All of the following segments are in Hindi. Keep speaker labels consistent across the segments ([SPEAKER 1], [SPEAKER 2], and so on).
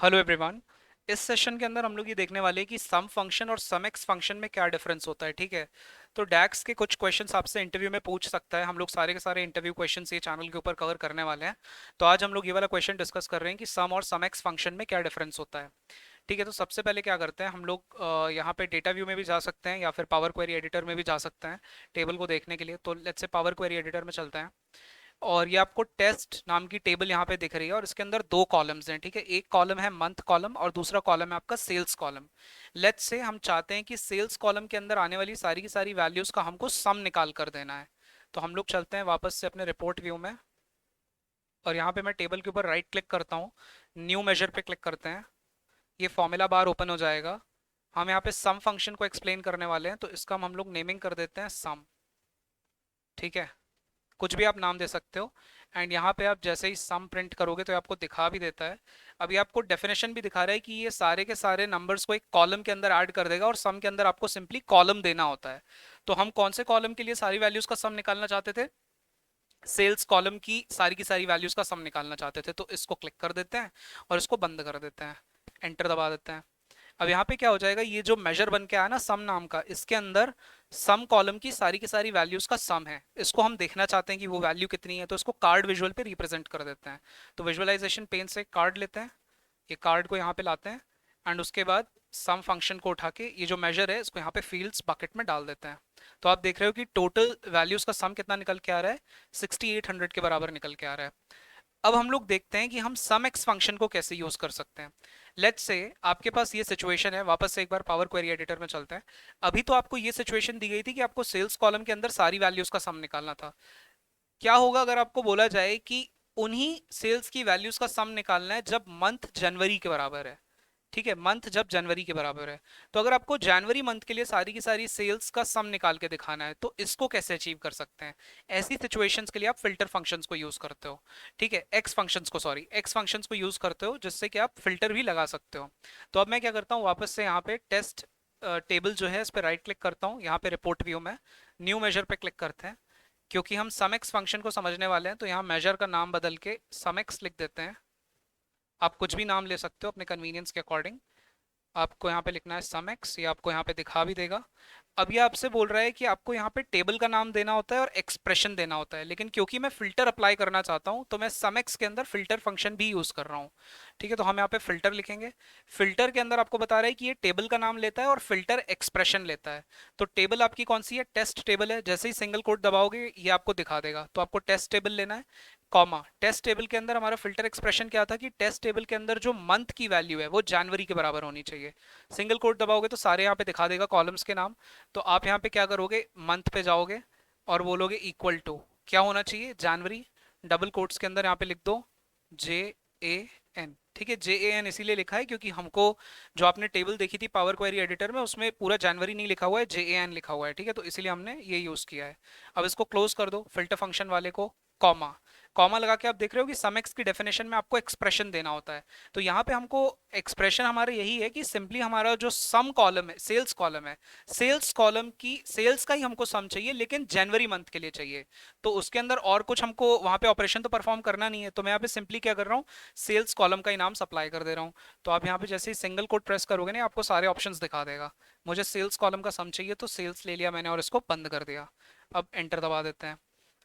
[SPEAKER 1] Hello everyone. इस सेशन के अंदर हम लोग ये देखने वाले हैं कि सम फंक्शन और सम एक्स फंक्शन में क्या डिफरेंस होता है। ठीक है, तो डैक्स के कुछ क्वेश्चंस आपसे इंटरव्यू में पूछ सकता है। हम लोग सारे के सारे इंटरव्यू क्वेश्चंस ये चैनल के ऊपर कवर करने वाले हैं। तो आज हम लोग ये वाला क्वेश्चन डिस्कस कर रहे हैं कि सम और सम एक्स फंक्शन में क्या डिफरेंस होता है। ठीक है, तो सबसे पहले क्या करते हैं हम लोग, यहाँ पे डेटा व्यू में भी जा सकते हैं या फिर पावर क्वेरी एडिटर में भी जा सकते हैं टेबल को देखने के लिए। तो let's say power query editor में चलते हैं और ये आपको टेस्ट नाम की टेबल यहाँ पे दिख रही है और इसके अंदर दो कॉलम्स हैं। ठीक है, एक कॉलम है मंथ कॉलम और दूसरा कॉलम है आपका सेल्स कॉलम। लेट्स से हम चाहते हैं कि सेल्स कॉलम के अंदर आने वाली सारी की सारी वैल्यूज का हमको सम निकाल कर देना है। तो हम लोग चलते हैं वापस से अपने रिपोर्ट व्यू में और यहाँ पे मैं टेबल के ऊपर राइट क्लिक करता हूँ, न्यू मेजर पे क्लिक करते हैं। ये फॉर्मूला बार ओपन हो जाएगा। हम यहाँ पे सम फंक्शन को एक्सप्लेन करने वाले हैं, तो इसका हम लोग नेमिंग कर देते हैं सम। ठीक है, कुछ भी आप नाम दे सकते हो। एंड यहाँ पे आप जैसे ही सम प्रिंट करोगे तो ये आपको दिखा भी देता है। अभी आपको डेफिनेशन भी दिखा रहा है कि ये सारे के सारे नंबर्स को एक कॉलम के अंदर ऐड कर देगा और सम के अंदर आपको सिंपली कॉलम देना होता है। तो हम कौन से कॉलम के लिए सारी वैल्यूज का सम निकालना चाहते थे? सेल्स कॉलम की सारी वैल्यूज का सम निकालना चाहते थे। तो इसको क्लिक कर देते हैं और इसको बंद कर देते हैं, एंटर दबा देते हैं। अब यहाँ पे क्या हो जाएगा, ये जो मेजर बन के आया ना सम नाम का, इसके अंदर सम कॉलम की सारी वैल्यूज का सम है। इसको हम देखना चाहते हैं कि वो वैल्यू कितनी है, तो इसको कार्ड विजुअल पे रिप्रेजेंट कर देते हैं। तो विजुअलाइजेशन पेन से कार्ड लेते हैं, ये कार्ड को यहाँ पे लाते हैं एंड उसके बाद सम फंक्शन को उठा के ये जो मेजर है इसको यहाँ पे फील्ड्स बकेट में डाल देते हैं। तो आप देख रहे हो कि टोटल वैल्यूज का सम कितना निकल के आ रहा है, 6800 के बराबर निकल के आ रहा है। अब हम लोग देखते हैं कि हम सम एक्स फंक्शन को कैसे यूज कर सकते हैं। लेट्स से आपके पास ये सिचुएशन है, वापस से एक बार पावर क्वेरी एडिटर में चलते हैं। अभी तो आपको ये सिचुएशन दी गई थी कि आपको सेल्स कॉलम के अंदर सारी वैल्यूज का सम निकालना था। क्या होगा अगर आपको बोला जाए कि उन्हीं सेल्स की वैल्यूज का सम निकालना है जब मंथ जनवरी के बराबर है। ठीक है, मंथ जब जनवरी के बराबर है। तो अगर आपको जनवरी मंथ के लिए सारी की सारी सेल्स का सम निकाल के दिखाना है तो इसको कैसे अचीव कर सकते हैं? ऐसी सिचुएशंस के लिए आप फिल्टर फंक्शंस को यूज करते हो। ठीक है, एक्स फंक्शंस को यूज करते हो जिससे कि आप फिल्टर भी लगा सकते हो। तो अब मैं क्या करता हूँ, वापस से यहाँ पे टेस्ट टेबल जो है इस पर राइट क्लिक करता हूँ, यहाँ पे रिपोर्ट व्यू में न्यू मेजर पे क्लिक करते हैं। क्योंकि हम सम एक्स फंक्शन को समझने वाले हैं तो यहाँ मेजर का नाम बदल के सम एक्स लिख देते हैं। आप कुछ भी नाम ले सकते हो अपने कन्वीनियंस के अकॉर्डिंग। आपको यहाँ पे लिखना है सम एक्स, ये आपको यहाँ पे दिखा भी देगा। अब ये आपसे बोल रहा है कि आपको यहाँ पे टेबल का नाम देना होता है और एक्सप्रेशन देना होता है, लेकिन क्योंकि मैं फिल्टर अप्लाई करना चाहता हूँ तो मैं सम एक्स के अंदर फिल्टर फंक्शन भी यूज कर रहा हूँ। ठीक है, तो हम यहाँ पे फिल्टर लिखेंगे। फिल्टर के अंदर आपको बता रहा है कि ये टेबल का नाम लेता है और फिल्टर एक्सप्रेशन लेता है। तो टेबल आपकी कौन सी है? टेस्ट टेबल है। जैसे ही सिंगल कोट दबाओगे ये आपको दिखा देगा, तो आपको टेस्ट टेबल लेना है। कॉमा, टेस्ट टेबल के अंदर हमारा फिल्टर एक्सप्रेशन क्या था कि टेस्ट टेबल के अंदर जो मंथ की वैल्यू है वो जनवरी के बराबर होनी चाहिए। सिंगल कोट दबाओगे तो सारे यहाँ पे दिखा देगा कॉलम्स के नाम। तो आप यहाँ पे क्या करोगे, मंथ पे जाओगे और बोलोगे इक्वल टू क्या होना चाहिए, जनवरी। डबल कोट्स के अंदर यहाँ पे लिख दो JAN। ठीक है, JAN इसीलिए लिखा है क्योंकि हमको जो आपने टेबल देखी थी पावर क्वेरी एडिटर में उसमें पूरा जनवरी नहीं लिखा हुआ है, JAN लिखा हुआ है। ठीक है, तो इसीलिए हमने ये यूज किया है। अब इसको क्लोज कर दो फिल्टर फंक्शन वाले को। कॉमा, कॉमा लगा के आप देख रहे हो कि सम एक्स की डेफिनेशन में आपको एक्सप्रेशन देना होता है। तो यहाँ पे हमको एक्सप्रेशन हमारा यही है कि सिंपली हमारा जो सम कॉलम है, सेल्स कॉलम है, सेल्स कॉलम की सेल्स का ही हमको सम चाहिए लेकिन जनवरी मंथ के लिए चाहिए। तो उसके अंदर और कुछ हमको वहां पे ऑपरेशन तो परफॉर्म करना नहीं है, तो मैं यहाँ पे सिंपली क्या कर रहा हूँ, सेल्स कॉलम का ही नाम सप्लाई कर दे रहा हूँ। तो आप यहाँ पे जैसे ही सिंगल कोट प्रेस करोगे ना आपको सारे ऑप्शंस दिखा देगा। मुझे सेल्स कॉलम का सम चाहिए तो सेल्स ले लिया मैंने और इसको बंद कर दिया। अब एंटर दबा देते हैं।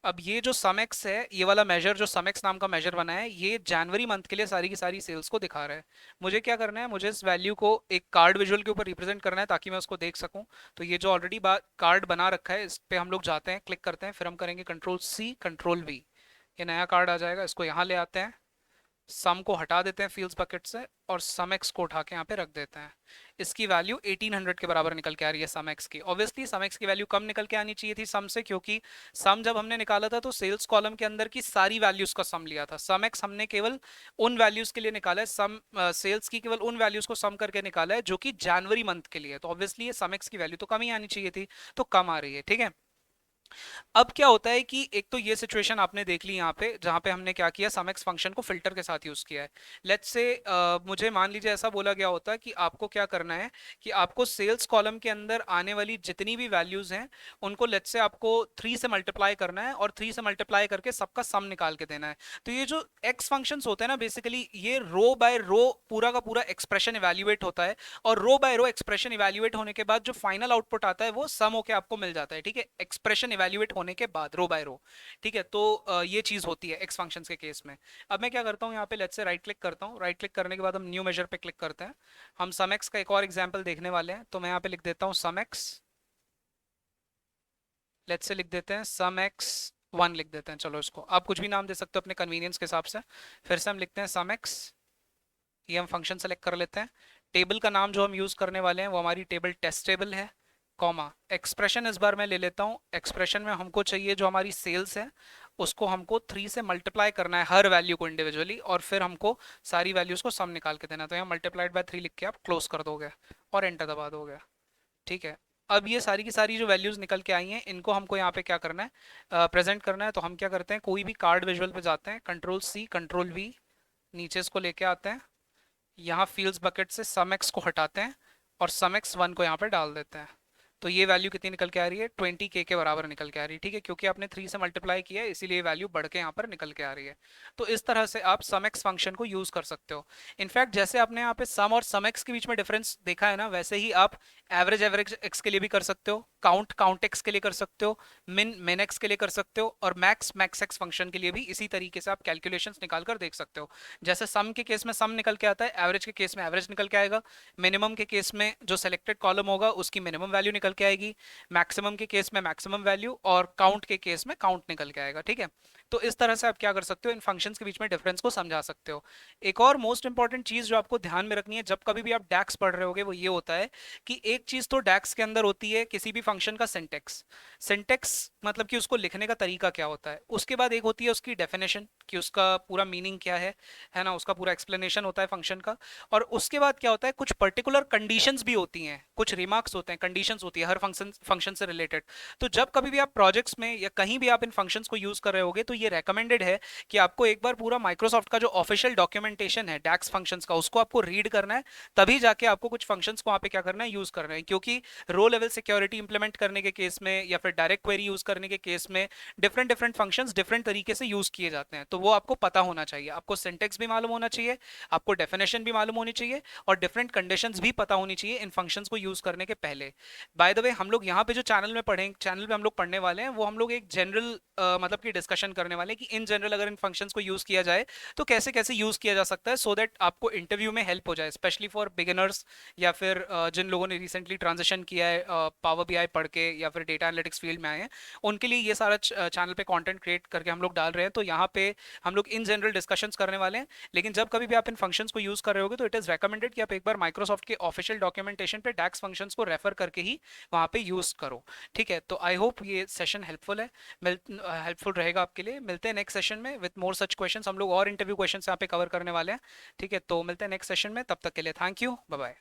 [SPEAKER 1] अब ये जो सम एक्स है, ये वाला मेजर जो सम एक्स नाम का मेजर बना है, ये जनवरी मंथ के लिए सारी की सारी सेल्स को दिखा रहा है। मुझे क्या करना है, मुझे इस वैल्यू को एक कार्ड विजुअल के ऊपर रिप्रेजेंट करना है ताकि मैं उसको देख सकूं। तो ये जो ऑलरेडी कार्ड बना रखा है इस पे हम लोग जाते हैं, क्लिक करते हैं, फिर हम करेंगे Ctrl+C Ctrl+V। ये नया कार्ड आ जाएगा, इसको यहाँ ले आते हैं, सम को हटा देते हैं फील्ड्स बकेट से और सम एक्स को उठा के यहाँ पे रख देते हैं। इसकी वैल्यू 1800 के बराबर निकल के आ रही है सम एक्स की। ऑब्वियसली सम एक्स की वैल्यू कम निकल के आनी चाहिए थी सम से, क्योंकि सम जब हमने निकाला था तो सेल्स कॉलम के अंदर की सारी वैल्यूज का सम लिया था। सम एक्स हमने केवल उन वैल्यूज के लिए निकाला है, सम सेल्स की केवल उन वैल्यूज को सम करके निकाला है जो कि जनवरी मंथ के लिए। तो ऑब्वियसली ये सम एक्स की वैल्यू तो कम ही आनी चाहिए थी, तो कम आ रही है। ठीक है, अब क्या होता है कि एक तो ये सिचुएशन आपने देख ली यहाँ पे, जहाँ पे हमने क्या किया, सम एक्स फंक्शन को फिल्टर के साथ यूज किया है। लेट्स से मुझे मान लीजिए ऐसा बोला गया होता है कि आपको क्या करना है कि आपको सेल्स कॉलम के अंदर आने वाली जितनी भी वैल्यूज हैं उनको लेट्स से आपको 3 से मल्टीप्लाई करना है और 3 से मल्टीप्लाई करके सबका सम निकाल के देना है। तो ये जो एक्स फंक्शंस होते हैं ना, बेसिकली ये रो बाय रो पूरा का पूरा एक्सप्रेशन इवेल्युएट होता है, और रो बाय रो एक्सप्रेशन इवेल्युएट होने के बाद जो फाइनल आउटपुट आता है वो सम होके आपको मिल जाता है। ठीक है, एक्सप्रेशन इवेल्युएट होने के बाद रो बाय रो। ठीक है, तो ये चीज होती है एक्स फंक्शंस के केस में। अब मैं क्या करता हूँ, यहाँ पे लेट्स से राइट क्लिक करता हूँ, राइट क्लिक करने के बाद हम न्यू मेजर पे क्लिक करते हैं। हम सम एक्स का एक और एग्जाम्पल देखने वाले हैं, तो मैं यहाँ पे लिख देता हूँ सम एक्स, लेट्स से लिख देते हैं सम एक्स वन लिख देते हैं। चलो, इसको आप कुछ भी नाम दे सकते हो अपने कन्वीनियंस के हिसाब से। फिर से हम लिखते हैं सम एक्स, ये हम फंक्शन सेलेक्ट कर लेते हैं। टेबल का नाम जो हम यूज करने वाले हैं वो हमारी टेबल टेस्ट टेबल है, कॉमा एक्सप्रेशन इस बार मैं ले लेता हूँ। एक्सप्रेशन में हमको चाहिए जो हमारी सेल्स है उसको हमको 3 से मल्टीप्लाई करना है हर वैल्यू को इंडिविजुअली, और फिर हमको सारी वैल्यूज को सम निकाल के देना है। तो यहाँ मल्टीप्लाइड बाय 3 लिख के आप क्लोज कर दोगे और एंटर दबा दोगे। ठीक है, अब ये सारी की सारी जो वैल्यूज निकल के आई हैं इनको हमको यहाँ पे क्या करना है, प्रेजेंट करना है। तो हम क्या करते हैं, कोई भी कार्ड विजुअल पे जाते हैं, कंट्रोल सी कंट्रोल वी, नीचे इसको लेके आते हैं, यहाँ फील्ड्स बकेट से सम एक्स को हटाते हैं और सम एक्स वन को यहाँ पे डाल देते हैं। तो ये वैल्यू कितनी निकल के आ रही है, 20k के बराबर निकल के आ रही है। ठीक है, क्योंकि आपने 3 से मल्टीप्लाई किया है इसीलिए वैल्यू बढ़ के यहाँ पर निकल के आ रही है। तो इस तरह से आप सम एक्स फंक्शन को यूज कर सकते हो। इनफैक्ट जैसे आपने यहाँ पे सम और सम एक्स के बीच में डिफरेंस देखा है ना, वैसे ही आप एवरेज एवरेज एक्स के लिए भी कर सकते हो, काउंट काउंट एक्स के लिए कर सकते हो, मिन मिन एक्स के लिए कर सकते हो, और मैक्स मैक्स एक्स फंक्शन के लिए भी इसी तरीके से आप कैलकुलेशंस निकाल कर देख सकते हो। जैसे सम के केस में सम निकल के आता है, एवरेज के केस में एवरेज निकल के आएगा, मिनिमम के केस में जो सेलेक्टेड कॉलम होगा उसकी मिनिमम वैल्यू निकल के आएगी, मैक्सिमम के केस में मैक्सिमम वैल्यू, और काउंट के केस में काउंट निकल के आएगा। ठीक है, तो इस तरह से आप क्या कर सकते हो, इन फंक्शंस के बीच में डिफरेंस को समझा सकते हो। एक और मोस्ट इंपॉर्टेंट चीज जो आपको ध्यान में रखनी है जब कभी भी आप डैक्स पढ़ रहे होगे वो ये होता है कि एक चीज तो डैक्स के अंदर होती है किसी भी फंक्शन का सिंटेक्स। सिंटेक्स मतलब कि उसको लिखने का तरीका क्या होता है, उसके बाद एक होती है उसकी डेफिनेशन कि उसका पूरा मीनिंग क्या है ना, उसका पूरा एक्सप्लेनेशन होता है फंक्शन का। और उसके बाद क्या होता है, कुछ पर्टिकुलर कंडीशंस भी होती हैं, कुछ रिमार्क्स होते हैं, कंडीशंस होती है हर फंक्शन फंक्शन से रिलेटेड। तो जब कभी भी आप प्रोजेक्ट्स में या कहीं भी आप इन फंक्शंस को यूज कर रहे होगे तो ये रेकमेंडेड है कि आपको एक बार पूरा माइक्रोसॉफ्ट का जो ऑफिशियल डॉक्यूमेंटेशन है डैक्स फंक्शंस का उसको आपको रीड करना है, तभी जाके आपको कुछ फंक्शंस को वहाँ पे क्या करना है, यूज करना है। क्योंकि रो लेवल सिक्योरिटी इंप्लीमेंट करने के केस में या फिर डायरेक्ट क्वेरी यूज करने के केस में डिफरेंट डिफरेंट फंक्शंस डिफरेंट तरीके से यूज किए जाते हैं। तो वो आपको पता होना चाहिए, आपको सिंटेक्स भी मालूम होना चाहिए, आपको डेफिनेशन भी मालूम होनी चाहिए, और डिफरेंट कंडीशंस भी पता होनी चाहिए इन फंक्शंस को यूज करने के पहले। बाय द वे, हम लोग यहाँ पे जो चैनल पे हम लोग पढ़ने वाले हैं वो हम लोग एक जनरल मतलब कि डिस्कशन करने वाले हैं कि इन जनरल अगर इन फंक्शंस को यूज किया जाए तो कैसे कैसे यूज किया जा सकता है, सो दैट आपको इंटरव्यू में हेल्प हो जाए, स्पेशली फॉर बिगिनर्स या फिर जिन लोगों ने रिसेंटली ट्रांजिशन किया है पावर बीआई पढ़ के या फिर डेटा एनालिटिक्स फील्ड में आए हैं, उनके लिए ये सारा चैनल पे कंटेंट क्रिएट करके हम लोग डाल रहे हैं। तो यहाँ पे हम लोग इन जनरल डिस्कशंस करने वाले हैं। लेकिन जब कभी भी आप इन फंक्शंस को यूज कर रहे होगे तो इट इज रेकमेंडेड कि आप एक बार माइक्रोसॉफ्ट के ऑफिशियल डॉक्यूमेंटेशन पे डैक्स फंक्शंस को रेफर करके ही वहाँ पे यूज करो। ठीक है, तो आई होप ये सेशन हेल्पफुल है, हेल्पफुल रहेगा आपके लिए। मिलते हैं नेक्स्ट सेशन में विद मोर सच क्वेश्चंस, हम लोग और इंटरव्यू क्वेश्चंस यहाँ पे कवर करने वाले हैं। ठीक है, तो मिलते हैं नेक्स्ट सेशन में, तब तक के लिए थैंक यू, बाय बाय।